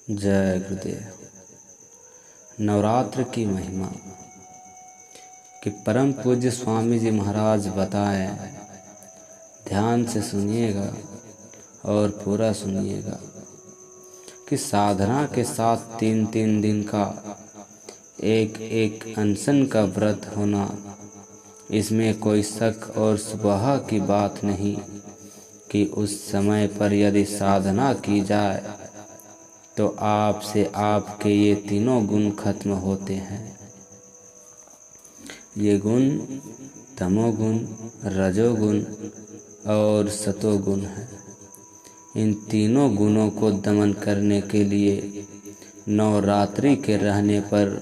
जय गुरुदेव। नवरात्र की महिमा कि परम पूज्य स्वामी जी महाराज बताएं, ध्यान से सुनिएगा और पूरा सुनिएगा कि साधना के साथ 3-3 दिन का एक एक अनशन का व्रत होना, इसमें कोई शक और शुबहा की बात नहीं कि उस समय पर यदि साधना की जाए तो आपसे आपके ये तीनों गुण खत्म होते हैं। ये गुण तमोगुण, रजोगुण और सतोगुण है। इन तीनों गुणों को दमन करने के लिए नवरात्रि के रहने पर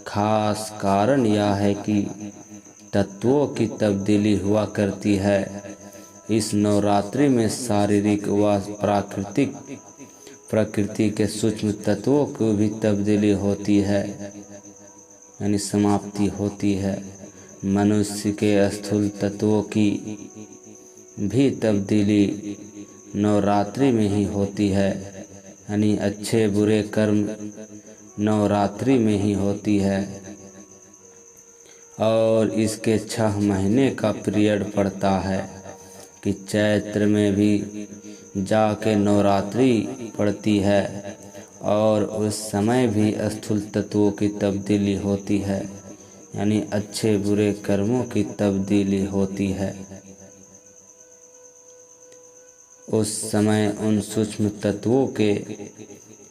खास कारण यह है कि तत्वों की तब्दीली हुआ करती है। इस नवरात्रि में शारीरिक व प्राकृतिक प्रकृति के सूक्ष्म तत्वों की भी तब्दीली होती है, यानी समाप्ति होती है। मनुष्य के स्थूल तत्वों की भी तब्दीली नवरात्रि में ही होती है, यानी अच्छे बुरे कर्म नवरात्रि में ही होती है। और इसके 6 महीने का पीरियड पड़ता है कि चैत्र में भी जाके नवरात्रि पड़ती है और उस समय भी स्थूल तत्वों की तब्दीली होती है, यानी अच्छे बुरे कर्मों की तब्दीली होती है। उस समय उन सूक्ष्म तत्वों के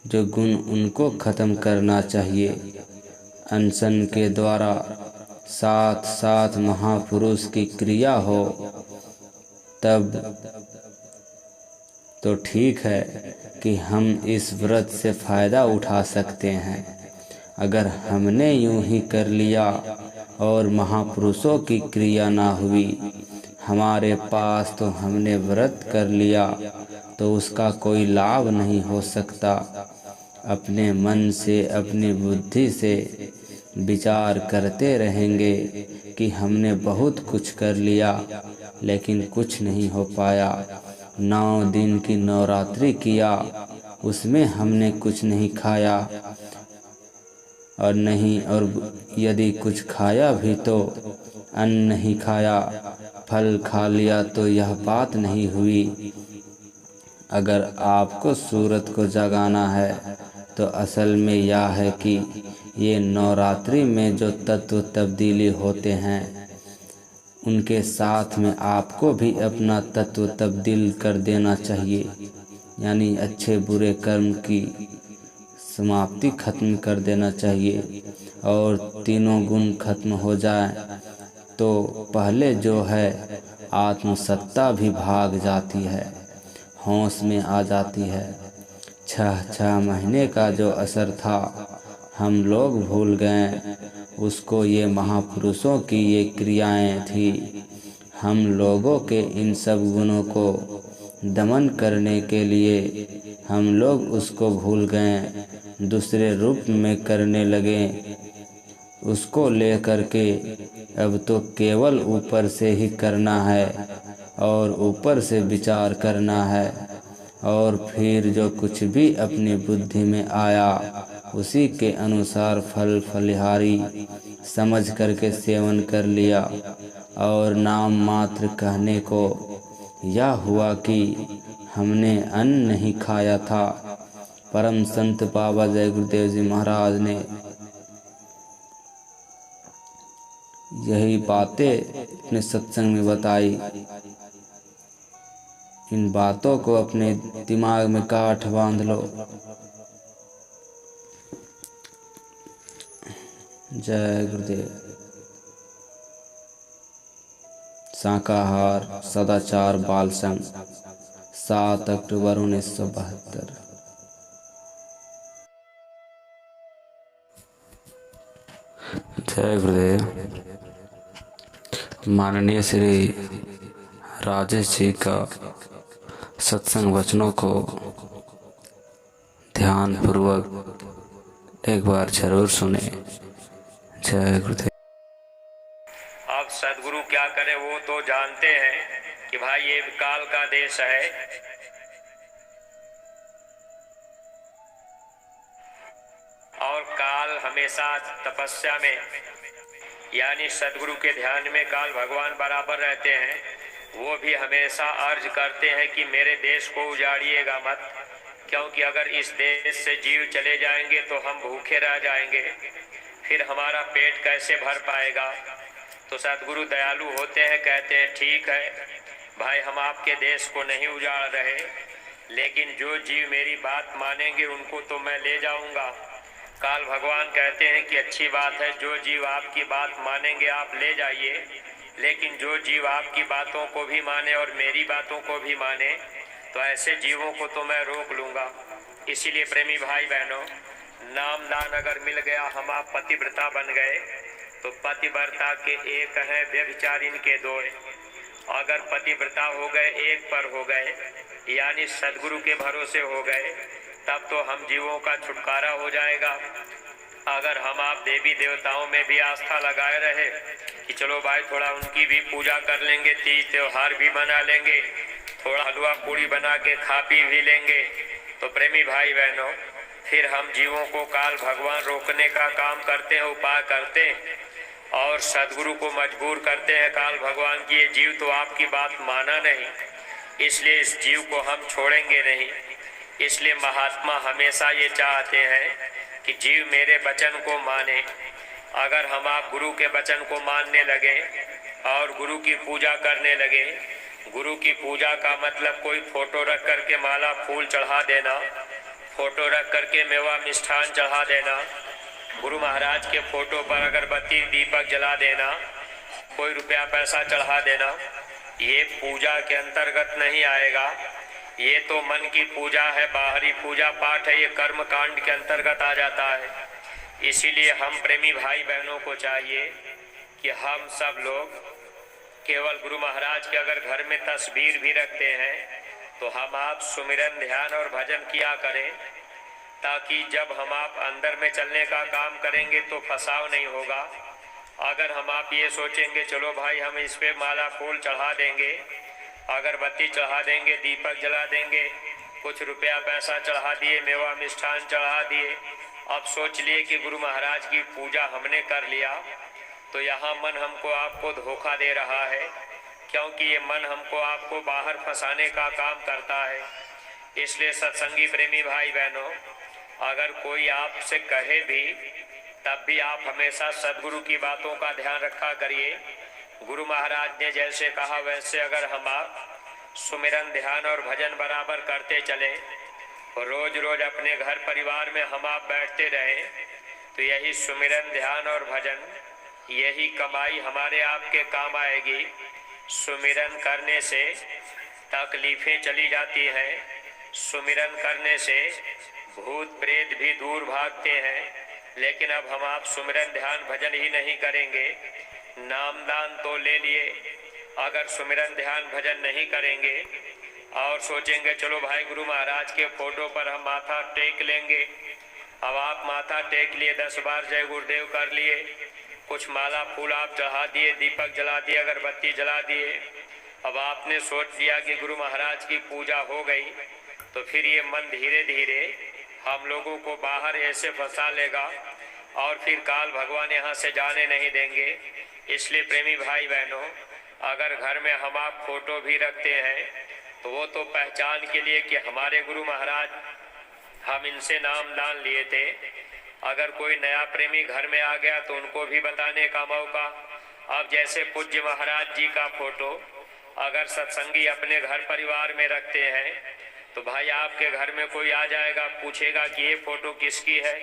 जो गुण उनको खत्म करना चाहिए। अनशन के द्वारा साथ साथ महापुरुष की क्रिया हो तब तो ठीक है कि हम इस व्रत से फ़ायदा उठा सकते हैं। अगर हमने यूं ही कर लिया और महापुरुषों की क्रिया ना हुई हमारे पास तो हमने व्रत कर लिया तो उसका कोई लाभ नहीं हो सकता। अपने मन से अपनी बुद्धि से विचार करते रहेंगे कि हमने बहुत कुछ कर लिया लेकिन कुछ नहीं हो पाया। 9 दिन की नवरात्रि किया, उसमें हमने कुछ नहीं खाया और यदि कुछ खाया भी तो अन्न नहीं खाया, फल खा लिया तो यह बात नहीं हुई। अगर आपको सूरत को जगाना है तो असल में यह है कि ये नवरात्रि में जो तत्व तब्दीली होते हैं उनके साथ में आपको भी अपना तत्व तब्दील कर देना चाहिए, यानी अच्छे बुरे कर्म की समाप्ति खत्म कर देना चाहिए। और तीनों गुण खत्म हो जाए तो पहले जो है आत्मसत्ता भी भाग जाती है, होश में आ जाती है। 6 महीने का जो असर था हम लोग भूल गए, उसको ये महापुरुषों की ये क्रियाएं थी। हम लोगों के इन सब गुणों को दमन करने के लिए हम लोग उसको भूल गए, दूसरे रूप में करने लगे। उसको लेकर के अब तो केवल ऊपर से ही करना है और ऊपर से विचार करना है और फिर जो कुछ भी अपनी बुद्धि में आया उसी के अनुसार फल फलिहारी समझ करके सेवन कर लिया। और नाम मात्र कहने को यह हुआ कि हमने अन्न नहीं खाया था। परम संत बाबा जय गुरुदेव जी महाराज ने यही बातें अपने सत्संग में बताई। इन बातों को अपने दिमाग में गांठ बांध लो। जय गुरुदेव। शाकाहार सदाचार बाल संघ 7 अक्टूबर 1972। जय गुरुदेव। माननीय श्री राजेश जी का सत्संग वचनों को ध्यान पूर्वक एक बार जरूर सुने। जय गुरुदेव। अब सदगुरु क्या करे वो तो जानते हैं कि भाई ये काल का देश है। और काल हमेशा तपस्या में यानी सदगुरु के ध्यान में काल भगवान बराबर रहते हैं। वो भी हमेशा अर्ज करते हैं कि मेरे देश को उजाड़िएगा मत, क्योंकि अगर इस देश से जीव चले जाएंगे तो हम भूखे रह जाएंगे, फिर हमारा पेट कैसे भर पाएगा। तो सदगुरु दयालु होते हैं, कहते हैं ठीक है भाई, हम आपके देश को नहीं उजाड़ रहे, लेकिन जो जीव मेरी बात मानेंगे उनको तो मैं ले जाऊंगा। काल भगवान कहते हैं कि अच्छी बात है, जो जीव आपकी बात मानेंगे आप ले जाइए, लेकिन जो जीव आपकी बातों को भी माने और मेरी बातों को भी माने तो ऐसे जीवों को तो मैं रोक लूँगा। इसीलिए प्रेमी भाई बहनों, नाम दान अगर मिल गया, हम आप पतिव्रता बन गए, तो पतिव्रता के एक हैं, व्यभिचारिन के दो। अगर पतिव्रता हो गए, एक पर हो गए, यानी सदगुरु के भरोसे हो गए, तब तो हम जीवों का छुटकारा हो जाएगा। अगर हम आप देवी देवताओं में भी आस्था लगाए रहे कि चलो भाई थोड़ा उनकी भी पूजा कर लेंगे, तीज त्योहार भी मना लेंगे, थोड़ा हलवा पूड़ी बना के खा पी भी लेंगे, तो प्रेमी भाई बहनों फिर हम जीवों को काल भगवान रोकने का काम करते हैं, उपाय करते हैं और सदगुरु को मजबूर करते हैं काल भगवान की ये जीव तो आपकी बात माना नहीं, इसलिए इस जीव को हम छोड़ेंगे नहीं। इसलिए महात्मा हमेशा ये चाहते हैं कि जीव मेरे वचन को माने। अगर हम आप गुरु के वचन को मानने लगे और गुरु की पूजा करने लगे, गुरु की पूजा का मतलब कोई फोटो रख करके माला फूल चढ़ा देना, फोटो रख करके मेवा मिष्ठान चढ़ा देना, गुरु महाराज के फोटो पर अगरबत्ती दीपक जला देना, कोई रुपया पैसा चढ़ा देना, ये पूजा के अंतर्गत नहीं आएगा। ये तो मन की पूजा है, बाहरी पूजा पाठ है, ये कर्म कांड के अंतर्गत आ जाता है। इसीलिए हम प्रेमी भाई बहनों को चाहिए कि हम सब लोग केवल गुरु महाराज के अगर घर में तस्वीर भी रखते हैं तो हम आप सुमिरन ध्यान और भजन किया करें, ताकि जब हम आप अंदर में चलने का काम करेंगे तो फसाव नहीं होगा। अगर हम आप ये सोचेंगे चलो भाई हम इस पे माला फूल चढ़ा देंगे, अगरबत्ती चढ़ा देंगे, दीपक जला देंगे, कुछ रुपया पैसा चढ़ा दिए, मेवा मिष्ठान चढ़ा दिए, अब सोच लिए कि गुरु महाराज की पूजा हमने कर लिया, तो यहाँ मन हमको आपको धोखा दे रहा है, क्योंकि ये मन हमको आपको बाहर फंसाने का काम करता है। इसलिए सत्संगी प्रेमी भाई बहनों, अगर कोई आपसे कहे भी तब भी आप हमेशा सदगुरु की बातों का ध्यान रखा करिए। गुरु महाराज ने जैसे कहा वैसे अगर हम आप सुमिरन ध्यान और भजन बराबर करते चले, रोज रोज अपने घर परिवार में हम आप बैठते रहें, तो यही सुमिरन ध्यान और भजन, यही कमाई हमारे आपके काम आएगी। सुमिरन करने से तकलीफें चली जाती हैं, सुमिरन करने से भूत प्रेत भी दूर भागते हैं। लेकिन अब हम आप सुमिरन ध्यान भजन ही नहीं करेंगे, नाम दान तो ले लिए, अगर सुमिरन ध्यान भजन नहीं करेंगे और सोचेंगे चलो भाई गुरु महाराज के फोटो पर हम माथा टेक लेंगे, अब आप माथा टेक लिए, 10 बार जय गुरुदेव कर लिए, कुछ माला फूल आप चढ़ा दिए, दीपक जला दिए, अगरबत्ती जला दिए, अब आपने सोच लिया कि गुरु महाराज की पूजा हो गई, तो फिर ये मन धीरे धीरे हम लोगों को बाहर ऐसे फंसा लेगा और फिर काल भगवान यहाँ से जाने नहीं देंगे। इसलिए प्रेमी भाई बहनों, अगर घर में हम आप फोटो भी रखते हैं तो वो तो पहचान के लिए कि हमारे गुरु महाराज हम इनसे नाम दान लिए थे। अगर कोई नया प्रेमी घर में आ गया तो उनको भी बताने का मौका। अब जैसे पूज्य महाराज जी का फोटो अगर सत्संगी अपने घर परिवार में रखते हैं तो भाई आपके घर में कोई आ जाएगा, पूछेगा कि ये फोटो किसकी है,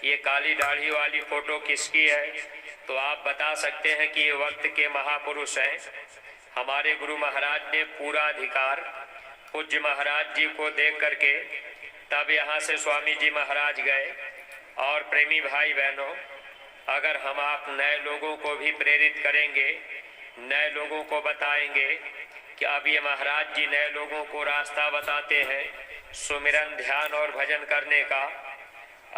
ये काली दाढ़ी वाली फोटो किसकी है, तो आप बता सकते हैं कि ये वक्त के महापुरुष हैं। हमारे गुरु महाराज ने पूरा अधिकार पूज्य महाराज जी को देख करके तब यहाँ से स्वामी जी महाराज गए। और प्रेमी भाई बहनों, अगर हम आप नए लोगों को भी प्रेरित करेंगे, नए लोगों को बताएंगे कि अब ये महाराज जी नए लोगों को रास्ता बताते हैं सुमिरन ध्यान और भजन करने का,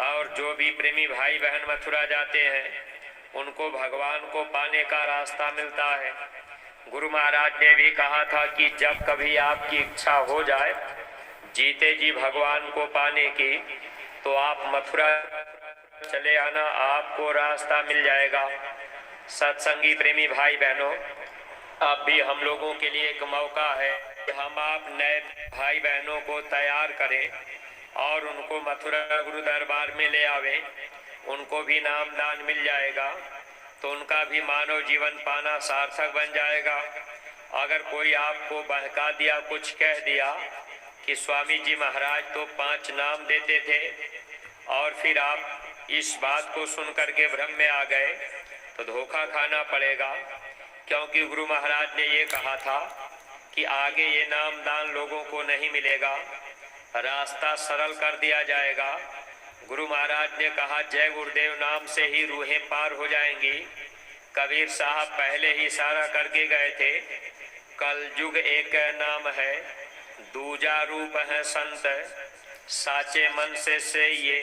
और जो भी प्रेमी भाई बहन मथुरा जाते हैं उनको भगवान को पाने का रास्ता मिलता है। गुरु महाराज ने भी कहा था कि जब कभी आपकी इच्छा हो जाए जीते जी भगवान को पाने की, तो आप मथुरा चले आना, आपको रास्ता मिल जाएगा। सत्संगी प्रेमी भाई बहनों, अब भी हम लोगों के लिए एक मौका है कि हम आप नए भाई बहनों को तैयार करें और उनको मथुरा गुरु दरबार में ले आवें। उनको भी नाम दान मिल जाएगा तो उनका भी मानव जीवन पाना सार्थक बन जाएगा। अगर कोई आपको बहका दिया, कुछ कह दिया कि स्वामी जी महाराज तो 5 नाम देते थे और फिर आप इस बात को सुन करके भ्रम में आ गए, तो धोखा खाना पड़ेगा। क्योंकि गुरु महाराज ने ये कहा था कि आगे ये नाम दान लोगों को नहीं मिलेगा, रास्ता सरल कर दिया जाएगा। गुरु महाराज ने कहा जय गुरुदेव नाम से ही रूहें पार हो जाएंगी। कबीर साहब पहले ही इशारा करके गए थे, कल युग एक नाम है, दूजा रूप है संत, साचे मन से ये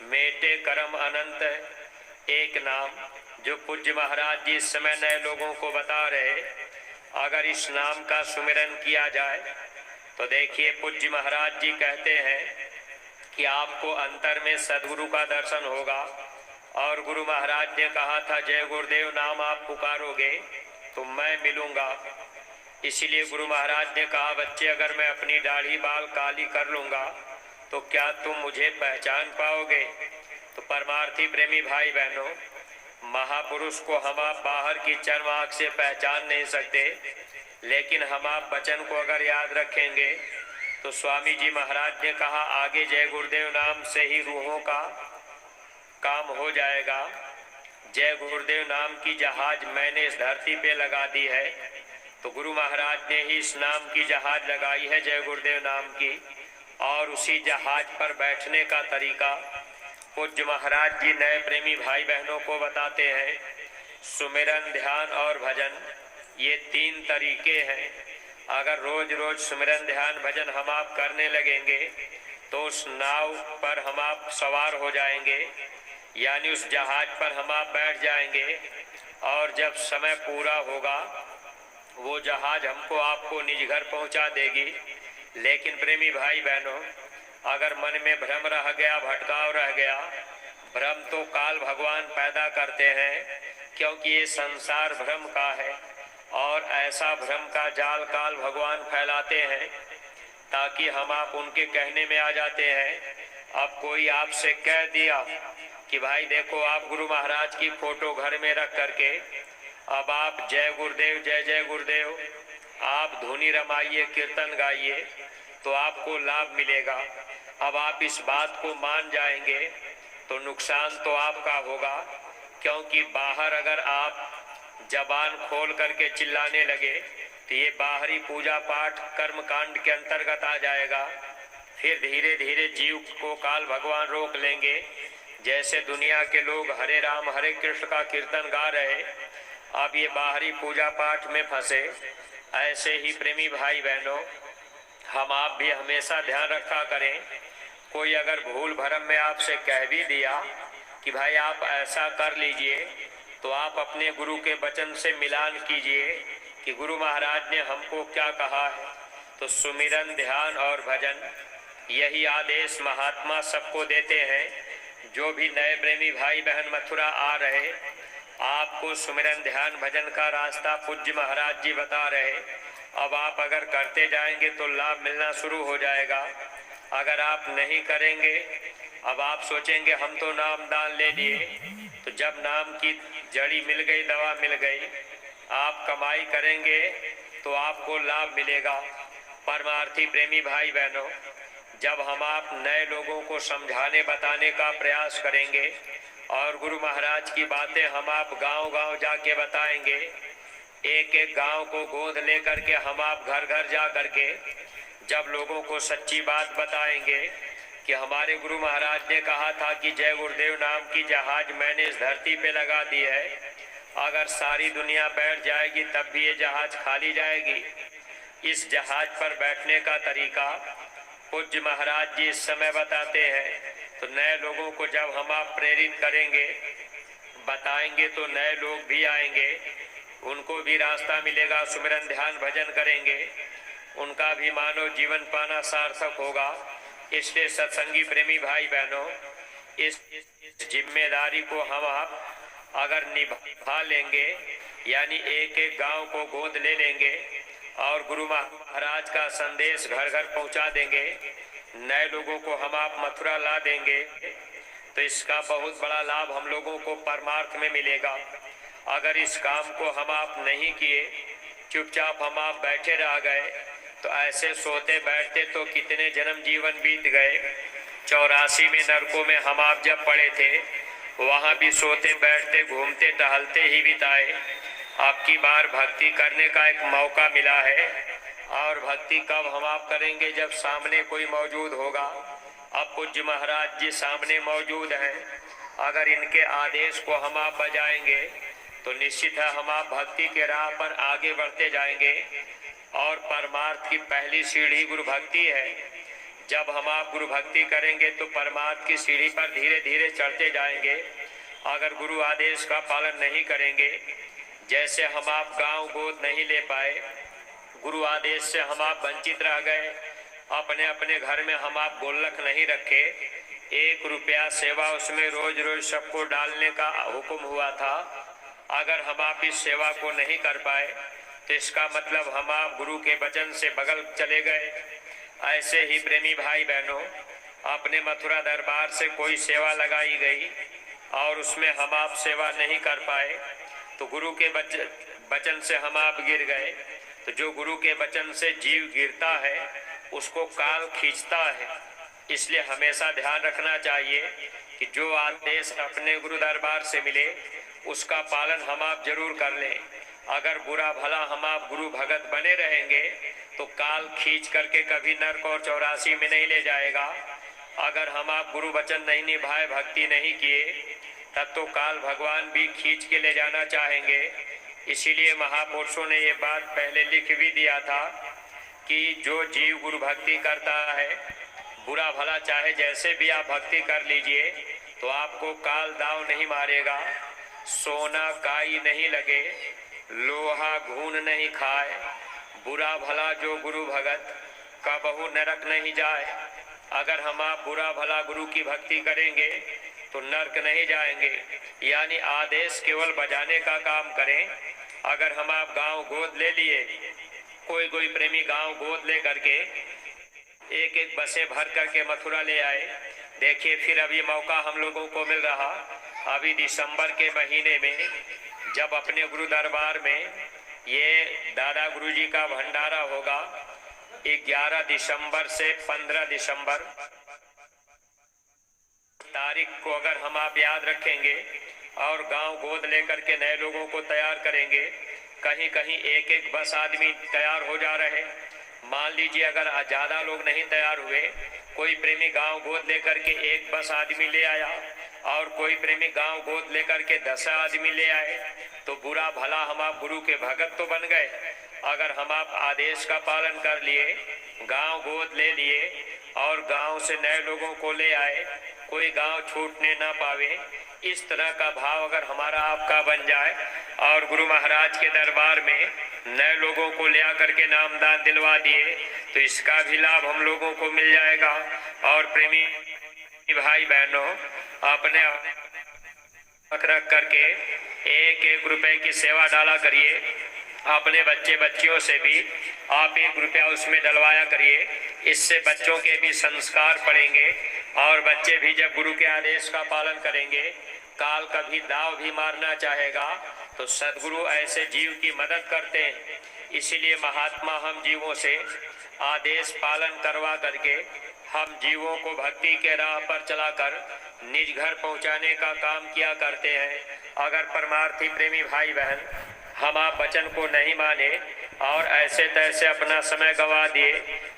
मेटे कर्म अनंत। एक नाम जो पूज्य महाराज जी इस समय नए लोगों को बता रहे, अगर इस नाम का सुमिरन किया जाए तो देखिए पूज्य महाराज जी कहते हैं कि आपको अंतर में सदगुरु का दर्शन होगा। और गुरु महाराज ने कहा था जय गुरुदेव नाम आप पुकारोगे तो मैं मिलूंगा। इसीलिए गुरु महाराज ने कहा बच्चे, अगर मैं अपनी दाढ़ी बाल काली कर लूंगा तो क्या तुम मुझे पहचान पाओगे? तो परमार्थी प्रेमी भाई बहनों, महापुरुष को हम आप बाहर की चर्म आंख से पहचान नहीं सकते, लेकिन हम आप वचन को अगर याद रखेंगे तो स्वामी जी महाराज ने कहा आगे जय गुरुदेव नाम से ही रूहों का काम हो जाएगा। जय गुरुदेव नाम की जहाज मैंने इस धरती पे लगा दी है, तो गुरु महाराज ने ही इस नाम की जहाज लगाई है जय गुरुदेव नाम की। और उसी जहाज पर बैठने का तरीका पूज्य महाराज जी नए प्रेमी भाई बहनों को बताते हैं। सुमिरन, ध्यान और भजन, ये 3 तरीके हैं। अगर रोज रोज सुमिरन, ध्यान, भजन हम आप करने लगेंगे तो उस नाव पर हम आप सवार हो जाएंगे, यानी उस जहाज पर हम आप बैठ जाएंगे। और जब समय पूरा होगा वो जहाज हमको आपको निज घर पहुंचा देगी। लेकिन प्रेमी भाई बहनों, अगर मन में भ्रम रह गया, भटकाव रह गया, भ्रम तो काल भगवान पैदा करते हैं, क्योंकि ये संसार भ्रम का है और ऐसा भ्रम का जाल काल भगवान फैलाते हैं ताकि हम आप उनके कहने में आ जाते हैं। अब कोई आपसे कह दिया कि भाई देखो आप गुरु महाराज की फोटो घर में रख करके अब आप जय गुरुदेव जय जय गुरुदेव आप धुनी रमाइए, कीर्तन गाइए तो आपको लाभ मिलेगा। अब आप इस बात को मान जाएंगे तो नुकसान तो आपका होगा, क्योंकि बाहर अगर आप जबान खोल करके चिल्लाने लगे तो ये बाहरी पूजा पाठ कर्म कांड के अंतर्गत आ जाएगा। फिर धीरे धीरे जीव को काल भगवान रोक लेंगे। जैसे दुनिया के लोग हरे राम हरे कृष्ण का कीर्तन गा रहे, अब ये बाहरी पूजा पाठ में फंसे। ऐसे ही प्रेमी भाई बहनों, हम आप भी हमेशा ध्यान रखा करें, कोई अगर भूल भरम में आपसे कह भी दिया कि भाई आप ऐसा कर लीजिए, तो आप अपने गुरु के वचन से मिलान कीजिए कि गुरु महाराज ने हमको क्या कहा है। तो सुमिरन, ध्यान और भजन, यही आदेश महात्मा सबको देते हैं। जो भी नए प्रेमी भाई बहन मथुरा आ रहे, आपको सुमिरन, ध्यान, भजन का रास्ता पूज्य महाराज जी बता रहे। अब आप अगर करते जाएंगे तो लाभ मिलना शुरू हो जाएगा। अगर आप नहीं करेंगे, अब आप सोचेंगे हम तो नाम दान ले लिए, तो जब नाम की जड़ी मिल गई, दवा मिल गई, आप कमाई करेंगे तो आपको लाभ मिलेगा। परमार्थी प्रेमी भाई बहनों, जब हम आप नए लोगों को समझाने बताने का प्रयास करेंगे और गुरु महाराज की बातें हम आप गांव-गांव जाके बताएंगे, एक एक गांव को गोद लेकर के हम आप घर घर जा करके जब लोगों को सच्ची बात बताएंगे कि हमारे गुरु महाराज ने कहा था कि जय गुरुदेव नाम की जहाज मैंने इस धरती पे लगा दी है, अगर सारी दुनिया बैठ जाएगी तब भी ये जहाज खाली जाएगी। इस जहाज पर बैठने का तरीका पूज्य महाराज जी इस समय बताते हैं। तो नए लोगों को जब हम आप प्रेरित करेंगे, बताएंगे, तो नए लोग भी आएंगे, उनको भी रास्ता मिलेगा। सुमिरन, ध्यान, भजन करेंगे, उनका भी मानव जीवन पाना सार्थक होगा। इसलिए सत्संगी प्रेमी भाई बहनों, इस जिम्मेदारी को हम आप अगर निभा लेंगे, यानी एक एक गांव को गोद ले लेंगे और गुरु महाराज का संदेश घर घर पहुंचा देंगे, नए लोगों को हम आप मथुरा ला देंगे, तो इसका बहुत बड़ा लाभ हम लोगों को परमार्थ में मिलेगा। अगर इस काम को हम आप नहीं किए, चुपचाप हम आप बैठे रह गए, तो ऐसे सोते बैठते तो कितने जन्म जीवन बीत गए। 84 में नरकों में हम आप जब पड़े थे, वहाँ भी सोते बैठते घूमते टहलते ही बिताए। अब की बार भक्ति करने का एक मौका मिला है, और भक्ति कब हम आप करेंगे, जब सामने कोई मौजूद होगा। अब पूज्य महाराज जी सामने मौजूद हैं, अगर इनके आदेश को हम आप बजाएंगे तो निश्चित है हम आप भक्ति के राह पर आगे बढ़ते जाएंगे। और परमार्थ की पहली सीढ़ी गुरु भक्ति है। जब हम आप गुरु भक्ति करेंगे तो परमार्थ की सीढ़ी पर धीरे धीरे चढ़ते जाएंगे। अगर गुरु आदेश का पालन नहीं करेंगे, जैसे हम आप गांव गोद नहीं ले पाए, गुरु आदेश से हम आप वंचित रह गए, अपने अपने घर में हम आप गोलक नहीं रखे, 1 रुपया सेवा उसमें रोज रोज सबको डालने का हुक्म हुआ था, अगर हम आप इस सेवा को नहीं कर पाए तो इसका मतलब हम आप गुरु के वचन से बगल चले गए। ऐसे ही प्रेमी भाई बहनों, अपने मथुरा दरबार से कोई सेवा लगाई गई और उसमें हम आप सेवा नहीं कर पाए, तो गुरु के वचन से हम आप गिर गए। तो जो गुरु के वचन से जीव गिरता है उसको काल खींचता है। इसलिए हमेशा ध्यान रखना चाहिए कि जो आदेश अपने गुरु दरबार से मिले उसका पालन हम आप जरूर कर लें। अगर बुरा भला हम आप गुरु भगत बने रहेंगे तो काल खींच करके कभी नरक और 84 में नहीं ले जाएगा। अगर हम आप गुरु वचन नहीं निभाए, भक्ति नहीं किए, तब तो काल भगवान भी खींच के ले जाना चाहेंगे। इसीलिए महापुरुषों ने ये बात पहले लिख भी दिया था कि जो जीव गुरु भक्ति करता है, बुरा भला चाहे जैसे भी आप भक्ति कर लीजिए, तो आपको काल दाव नहीं मारेगा। सोना काई नहीं लगे, लोहा घून नहीं खाए, बुरा भला जो गुरु भगत कबहू नरक नहीं जाए। अगर हम आप बुरा भला गुरु की भक्ति करेंगे तो नरक नहीं जाएंगे, यानी आदेश केवल बजाने का काम करें। अगर हम आप गांव गोद ले लिए, कोई प्रेमी गांव गोद ले करके एक एक बसें भर करके मथुरा ले आए। देखिए, फिर अभी मौका हम लोगों को मिल रहा, अभी दिसंबर के महीने में जब अपने गुरु दरबार में ये दादा गुरुजी का भंडारा होगा, 11 दिसंबर से 15 दिसंबर तारीख को अगर हम आप याद रखेंगे और गांव गोद लेकर के नए लोगों को तैयार करेंगे, कहीं कहीं एक एक बस आदमी तैयार हो जा रहे। मान लीजिए अगर ज्यादा लोग नहीं तैयार हुए, कोई प्रेमी गांव गोद लेकर के एक बस आदमी ले आया और कोई प्रेमी गांव गोद लेकर के 10 आदमी ले आए, तो बुरा भला हम आप गुरु के भगत तो बन गए। अगर हम आप आदेश का पालन कर लिए, गांव गोद ले लिए और गांव से नए लोगों को ले आए, कोई गांव छूटने ना पावे, इस तरह का भाव अगर हमारा आपका बन जाए और गुरु महाराज के दरबार में नए लोगों को ले आकर के नामदान दिलवा दिए, तो इसका भी लाभ हम लोगों को मिल जाएगा। और प्रेमी भाई बहनों, अपने रख करके 1-1 रुपए की सेवा डाला करिए। अपने बच्चे बच्चियों से भी आप 1 रुपया उसमें डलवाया करिए। इससे बच्चों के भी संस्कार पड़ेंगे और बच्चे भी जब गुरु के आदेश का पालन करेंगे, काल कभी दाव भी मारना चाहेगा तो सदगुरु ऐसे जीव की मदद करते हैं। इसीलिए महात्मा हम जीवों से आदेश पालन करवा करके हम जीवों को भक्ति के राह पर चलाकर निज घर पहुंचाने का काम किया करते हैं। अगर परमार्थी प्रेमी भाई बहन हम आप वचन को नहीं माने और ऐसे तैसे अपना समय गंवा दिए,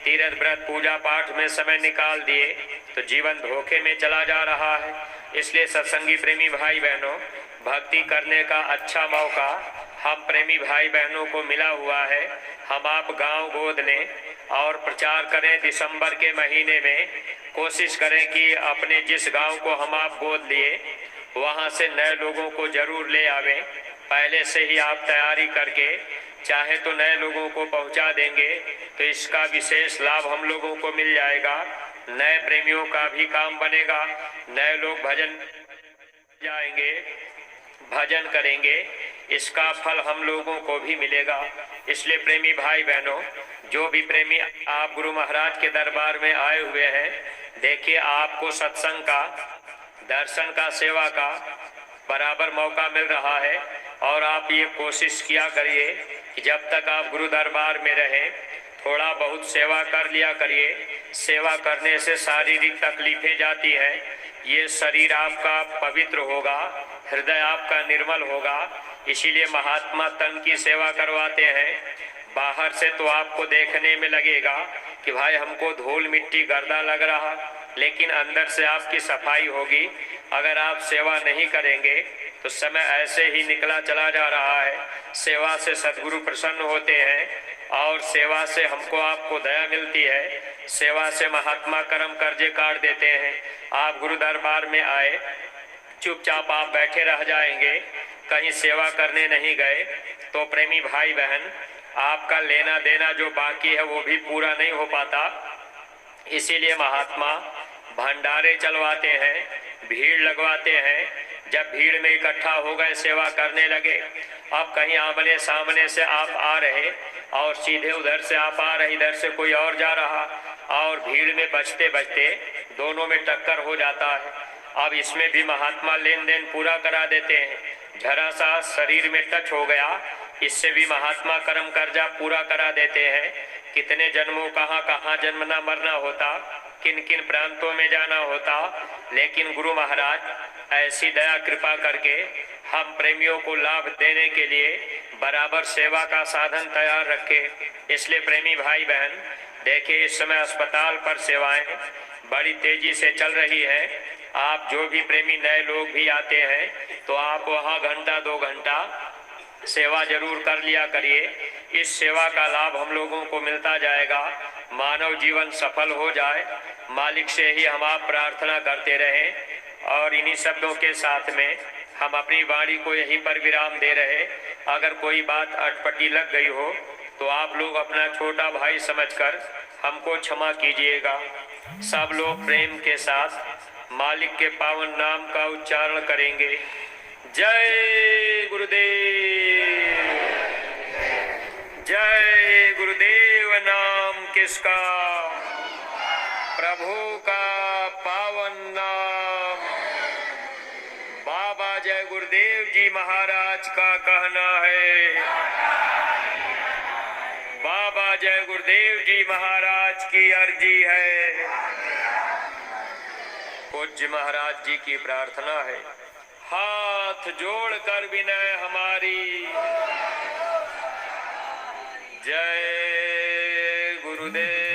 तीर्थ व्रत पूजा पाठ में समय निकाल दिए, तो जीवन धोखे में चला जा रहा है। इसलिए सत्संगी प्रेमी भाई बहनों, भक्ति करने का अच्छा मौका हम प्रेमी भाई बहनों को मिला हुआ है। हम आप गांव गोद लें और प्रचार करें। दिसंबर के महीने में कोशिश करें कि अपने जिस गांव को हम आप गोद लिए वहां से नए लोगों को जरूर ले आवें। पहले से ही आप तैयारी करके चाहे तो नए लोगों को पहुंचा देंगे तो इसका विशेष लाभ हम लोगों को मिल जाएगा। नए प्रेमियों का भी काम बनेगा, नए लोग भजन जाएंगे, भजन करेंगे, इसका फल हम लोगों को भी मिलेगा। इसलिए प्रेमी भाई बहनों, जो भी प्रेमी आप गुरु महाराज के दरबार में आए हुए हैं, देखिए आपको सत्संग का, दर्शन का, सेवा का बराबर मौका मिल रहा है। और आप ये कोशिश किया करिए कि जब तक आप गुरु दरबार में रहें थोड़ा बहुत सेवा कर लिया करिए। सेवा करने से शारीरिक तकलीफें जाती हैं, ये शरीर आपका पवित्र होगा, हृदय आपका निर्मल होगा। इसीलिए महात्मा तन की सेवा करवाते हैं। बाहर से तो आपको देखने में लगेगा कि भाई हमको धूल मिट्टी गर्दा लग रहा, लेकिन अंदर से आपकी सफाई होगी। अगर आप सेवा नहीं करेंगे तो समय ऐसे ही निकला चला जा रहा है। सेवा से सद्गुरु प्रसन्न होते हैं और सेवा से हमको आपको दया मिलती है। सेवा से महात्मा कर्म कर्जे काट देते हैं। आप गुरु दरबार में आए, चुपचाप आप बैठे रह जाएंगे, कहीं सेवा करने नहीं गए, तो प्रेमी भाई बहन आपका लेना देना जो बाकी है वो भी पूरा नहीं हो पाता। इसीलिए महात्मा भंडारे चलवाते हैं, भीड़ लगवाते हैं। जब भीड़ में इकट्ठा हो गए, सेवा करने लगे, अब कहीं आमने सामने से आप आ रहे और सीधे उधर से आप आ रहे, इधर से कोई और जा रहा, और भीड़ में बचते बचते दोनों में टक्कर हो जाता है। अब इसमें भी महात्मा लेन देन पूरा करा देते हैं। जरा सा शरीर में टच हो गया, इससे भी महात्मा कर्म कर्जा पूरा करा देते हैं। कितने जन्मों कहाँ जन्मना मरना होता, किन किन प्रांतों में जाना होता, लेकिन गुरु महाराज ऐसी दया कृपा करके हम प्रेमियों को लाभ देने के लिए बराबर सेवा का साधन तैयार रखे। इसलिए प्रेमी भाई बहन देखिए, इस समय अस्पताल पर सेवाएं बड़ी तेजी से चल रही है। आप जो भी प्रेमी नए लोग भी आते हैं तो आप वहाँ घंटा 2 घंटा सेवा जरूर कर लिया करिए। इस सेवा का लाभ हम लोगों को मिलता जाएगा। मानव जीवन सफल हो जाए, मालिक से ही हम आप प्रार्थना करते रहें। और इन्हीं शब्दों के साथ में हम अपनी वाणी को यहीं पर विराम दे रहे। अगर कोई बात अटपटी लग गई हो तो आप लोग अपना छोटा भाई समझकर हमको क्षमा कीजिएगा। सब लोग प्रेम के साथ मालिक के पावन नाम का उच्चारण करेंगे। जय गुरुदेव, जय गुरुदेव। नाम किसका? प्रभु का पावन नाम। बाबा जय गुरुदेव जी महाराज का कहना है। बाबा जय गुरुदेव जी महाराज की अर्जी है। पूज्य महाराज जी की प्रार्थना है, हाथ जोड़कर विनय हमारी। जय गुरुदेव।